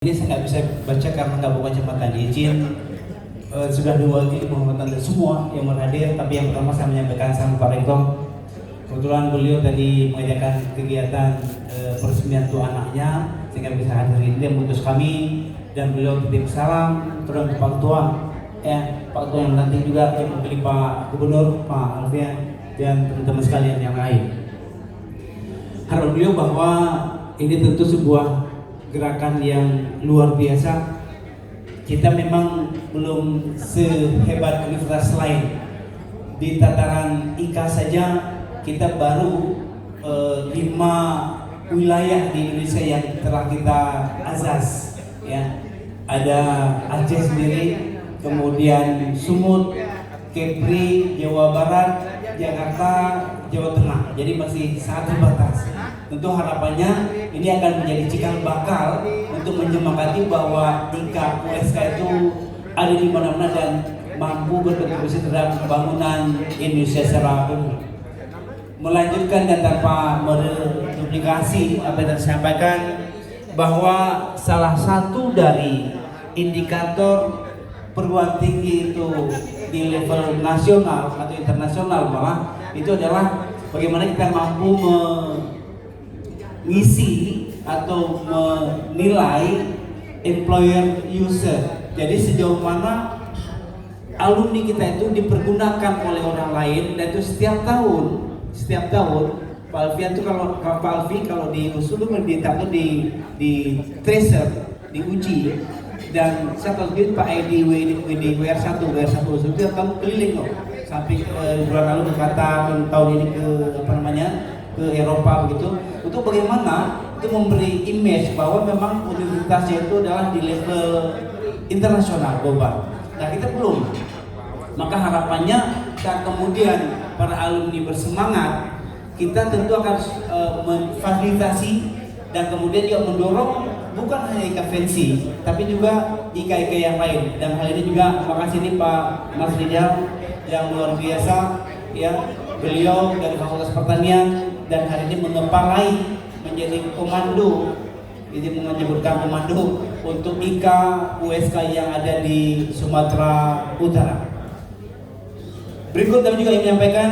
Ini saya nggak bisa baca karena nggak bawa kacamata. Izin sudah diwakili penghormatan dari semua yang berhadir. Tapi yang pertama saya menyampaikan salam Pak Rektor. Kebetulan beliau tadi mengadakan kegiatan peresmian untuk anaknya sehingga bisa hadir ini. Dia mengutus kami dan beliau titip salam terus Pak Ketua, Pak Ketua yang nanti juga yang mewakili Pak Gubernur, Pak Alfian dan teman-teman sekalian yang lain. Harapan beliau bahwa ini tentu sebuah gerakan yang luar biasa. Kita memang belum sehebat universitas lain. Di tataran IKA saja kita baru 5 wilayah di Indonesia yang telah kita azas, ya. Ada Aceh sendiri, kemudian Sumut, Kepri, Jawa Barat, Jakarta, Jawa Tengah. Jadi masih sangat terbatas. Tentu harapannya ini akan menjadi cikal bakal untuk menyemangati bahwa IKA USK itu ada di mana-mana dan mampu berkontribusi terhadap pembangunan Indonesia secara umum. Melanjutkan dan tanpa menduplikasi apa yang disampaikan, bahwa salah satu dari indikator perguruan tinggi itu di level nasional atau internasional malah itu adalah bagaimana kita mampu mengisi atau menilai employer user. Jadi sejauh mana alumni kita itu dipergunakan oleh orang lain, dan itu setiap tahun Pak Alfian itu kalau Pak Alfi kalau di usul di tracer, diuji. Dan saya tahu Pak Edi WR1 usul itu kamu keliling loh sampai bulan lalu ke Qatar, tahun ini ke Eropa begitu, untuk bagaimana itu memberi image bahwa memang universitasnya itu adalah di level internasional global. Nah kita belum, maka harapannya saat kemudian para alumni bersemangat, kita tentu akan memfasilitasi dan kemudian juga mendorong bukan hanya IKA Fancy, tapi juga IKA yang lain. Dan hal ini juga makasih nih Pak Mas Rijal yang luar biasa, ya, beliau dari Fakultas Pertanian dan hari ini mengepalai menjadi komando, jadi menyebutkan komando untuk IKA USK yang ada di Sumatera Utara. Berikut kami juga menyampaikan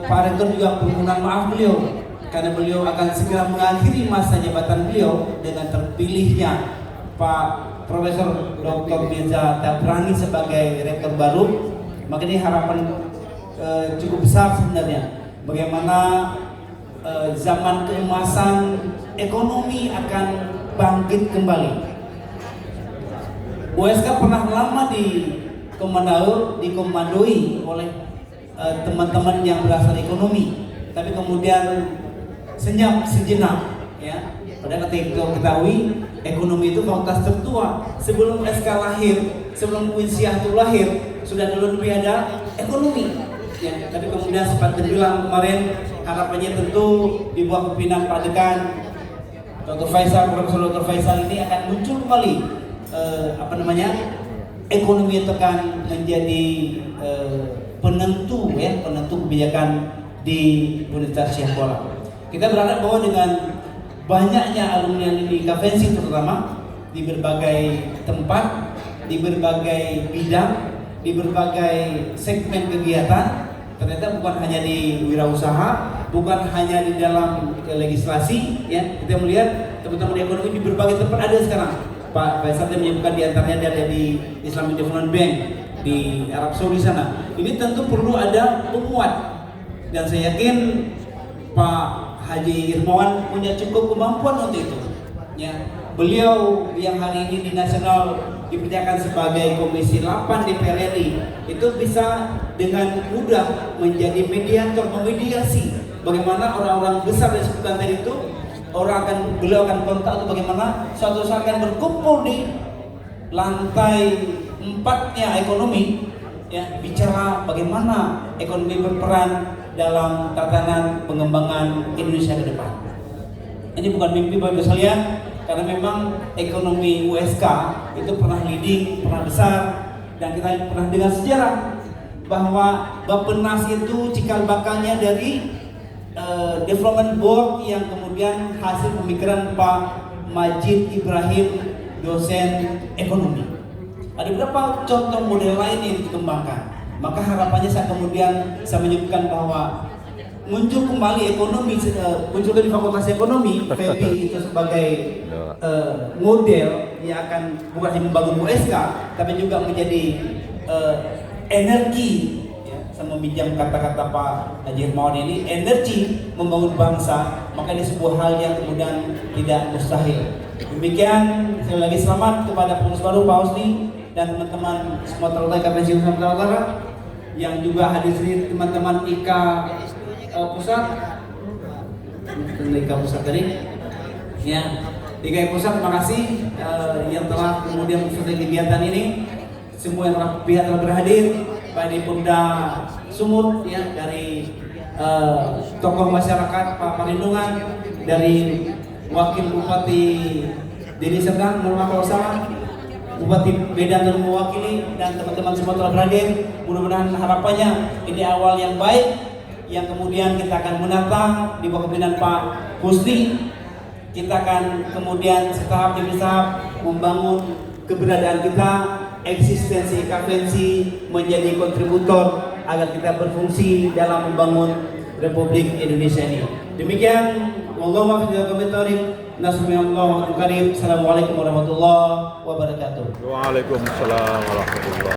Pak Rektor juga permohonan maaf beliau karena beliau akan segera mengakhiri masa jabatan beliau dengan terpilihnya Pak Profesor Dr. Mirza Tabrani sebagai rektor baru. Maka ini harapan cukup besar sebenarnya, bagaimana zaman keemasan ekonomi akan bangkit kembali. USK pernah lama dikomandoi oleh teman-teman yang berasal ekonomi, tapi kemudian senyap sejenak, ya. Padahal kita ketahui ekonomi itu fakultas tertua. Sebelum SK lahir, sebelum Winsiah itu lahir, sudah dulu ada ekonomi, ya. Tapi kemudian seperti bilang kemarin, harapannya tentu di bawah pimpinan Pak Dekan Dr. Faisal, Profesor Dr. Faisal ini akan muncul kembali ekonomi itu akan menjadi penentu kebijakan di Universitas Syahkuala. Kita berharap bahwa dengan banyaknya alumni di IKA Fancy terutama di berbagai tempat, di berbagai bidang, di berbagai segmen kegiatan, ternyata bukan hanya di wirausaha, bukan hanya di dalam legislasi, ya. Kita melihat teman-teman di ekonomi di berbagai tempat ada sekarang. Pak Faisal menyebutkan di antaranya ada di Islamic Development Bank di Arab Saudi sana. Ini tentu perlu ada penguat, dan saya yakin Pak Haji Irmawan punya cukup kemampuan untuk itu, ya. Beliau yang hari ini di nasional dipercayakan sebagai Komisi 8 DPR RI itu bisa dengan mudah menjadi mediator, memediasi bagaimana orang-orang besar yang disebutkan tadi itu, beliau akan kontak untuk bagaimana suatu saat akan berkumpul di lantai 4-nya ekonomi, ya, bicara bagaimana ekonomi berperan dalam tatanan pengembangan Indonesia ke depan. Ini bukan mimpi Bapak sekalian, karena memang ekonomi USK itu pernah leading, pernah besar, dan kita pernah dengar sejarah bahwa Bappenas itu cikal bakalnya dari Development Board yang kemudian hasil pemikiran Pak Majid Ibrahim, dosen ekonomi. Ada beberapa contoh model lain yang dikembangkan. Maka harapannya saya kemudian saya menyebutkan bahwa muncul kembali ekonomi, muncul di Fakultas Ekonomi, FEBI itu sebagai model yang akan bukan hanya membangun USK, tapi juga menjadi energi. Saya meminjam kata-kata Pak Haji Hermawan ini, energi membangun bangsa, maka ini sebuah hal yang kemudian tidak mustahil. Demikian, sekali lagi selamat kepada pengurus baru Pak Husni dan teman-teman Sumatera Utara, KPSI Sumatera Utara, yang juga hadir sini, teman-teman IKA Pusat, IKA Pusat tadi, ya, IKA Pusat, terima kasih yang telah kemudian mengikuti kegiatan ini. Semua yang pihak telah berhadir, Pak di Pemda Sumut, ya, dari tokoh masyarakat Pak Perlindungan, dari Wakil Bupati Deli Serdang, mohon maaf kalau salah, Bupati Medan dan mewakili, dan teman-teman semua telah berhadir. Mudah-mudahan harapannya ini awal yang baik, yang kemudian kita akan menata di bawah kepemimpinan Pak Husni. Kita akan kemudian setahap demi tahap membangun keberadaan kita, eksistensi KPNSI menjadi kontributor agar kita berfungsi dalam membangun Republik Indonesia ini. Demikian, wallahu a'lam. Assalamualaikum warahmatullahi wabarakatuh. Waalaikumsalam warahmatullahi wabarakatuh.